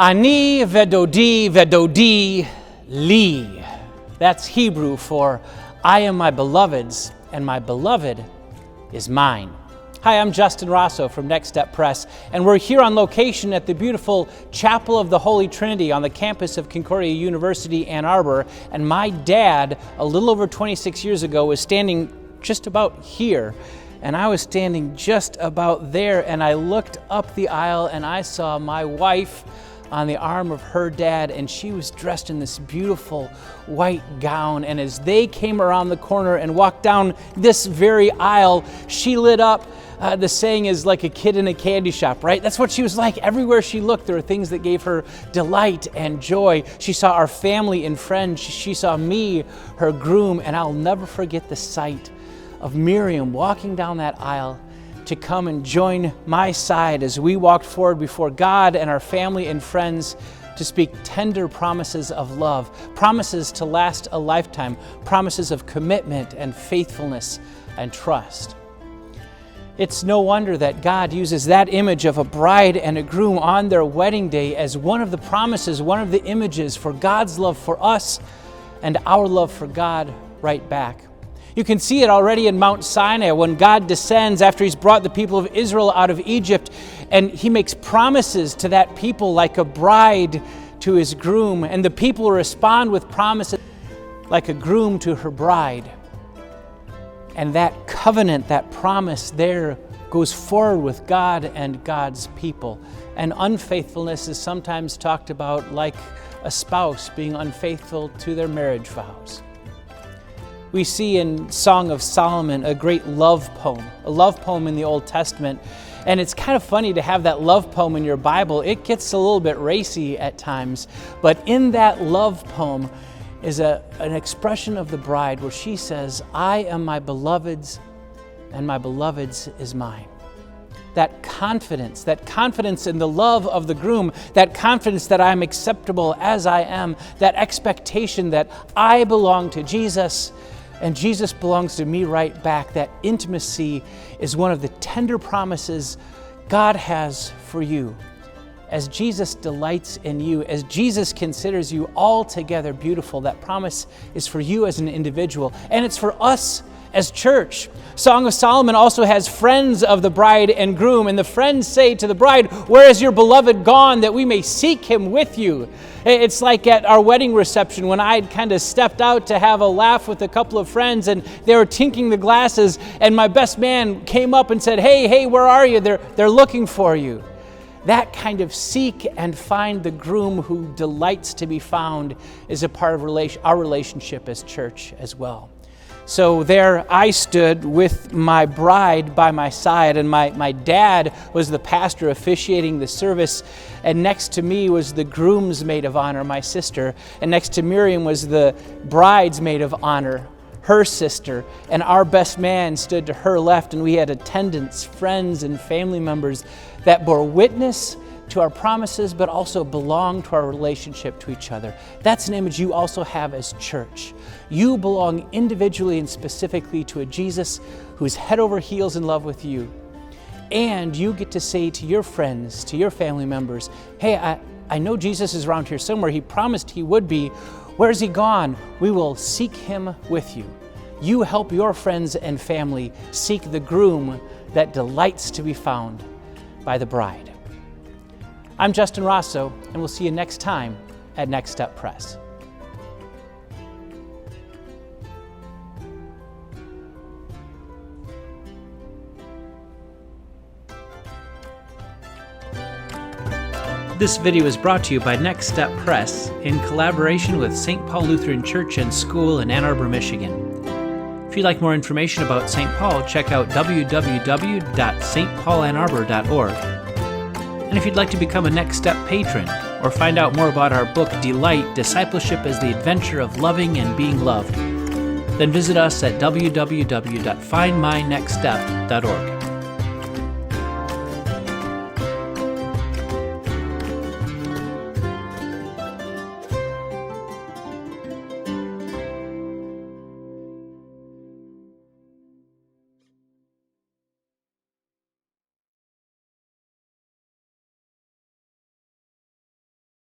Ani vedodi vedodi li. That's Hebrew for I am my beloved's, and my beloved is mine. Hi, I'm Justin Rosso from Next Step Press, and we're here on location at the beautiful Chapel of the Holy Trinity on the campus of Concordia University, Ann Arbor. And my dad, a little over 26 years ago, was standing just about here, and I was standing just about there, and I looked up the aisle and I saw my wife on the arm of her dad, and she was dressed in this beautiful white gown. And as they came around the corner and walked down this very aisle, she lit up. The saying is like a kid in a candy shop, right? That's what she was like. Everywhere she looked, there were things that gave her delight and joy. She saw our family and friends. She saw me, her groom, and I'll never forget the sight of Miriam walking down that aisle to come and join my side as we walked forward before God and our family and friends to speak tender promises of love, promises to last a lifetime, promises of commitment and faithfulness and trust. It's no wonder that God uses that image of a bride and a groom on their wedding day as one of the promises, one of the images for God's love for us and our love for God right back. You can see it already in Mount Sinai when God descends after He's brought the people of Israel out of Egypt, and He makes promises to that people like a bride to his groom, and the people respond with promises like a groom to her bride. And that covenant, that promise there goes forward with God and God's people. And unfaithfulness is sometimes talked about like a spouse being unfaithful to their marriage vows. We see in Song of Solomon a great love poem in the Old Testament. And it's kind of funny to have that love poem in your Bible. It gets a little bit racy at times. But in that love poem is an expression of the bride where she says, I am my beloved's, and my beloved's is mine. That confidence in the love of the groom, that confidence that I am acceptable as I am, that expectation that I belong to Jesus and Jesus belongs to me right back, that intimacy is one of the tender promises God has for you. As Jesus delights in you, as Jesus considers you altogether beautiful, that promise is for you as an individual, and it's for us as church. Song of Solomon also has friends of the bride and groom, and the friends say to the bride, where is your beloved gone that we may seek him with you? It's like at our wedding reception when I'd kind of stepped out to have a laugh with a couple of friends, and they were tinking the glasses, and my best man came up and said, hey, where are you? They're looking for you. That kind of seek and find the groom who delights to be found is a part of our relationship as church as well. So there I stood with my bride by my side, and my dad was the pastor officiating the service, and next to me was the groom's maid of honor, my sister, and next to Miriam was the bride's maid of honor, her sister, and our best man stood to her left, and we had attendants, friends, and family members that bore witness to our promises, but also belong to our relationship to each other. That's an image you also have as church. You belong individually and specifically to a Jesus who's head over heels in love with you. And you get to say to your friends, to your family members, hey, I know Jesus is around here somewhere. He promised he would be. Where's he gone? We will seek him with you. You help your friends and family seek the groom that delights to be found by the bride. I'm Justin Rosso, and we'll see you next time at Next Step Press. This video is brought to you by Next Step Press in collaboration with St. Paul Lutheran Church and School in Ann Arbor, Michigan. If you'd like more information about St. Paul, check out www.stpaulannarbor.org. And if you'd like to become a Next Step patron or find out more about our book, Delight, Discipleship as the Adventure of Loving and Being Loved, then visit us at www.findmynextstep.org.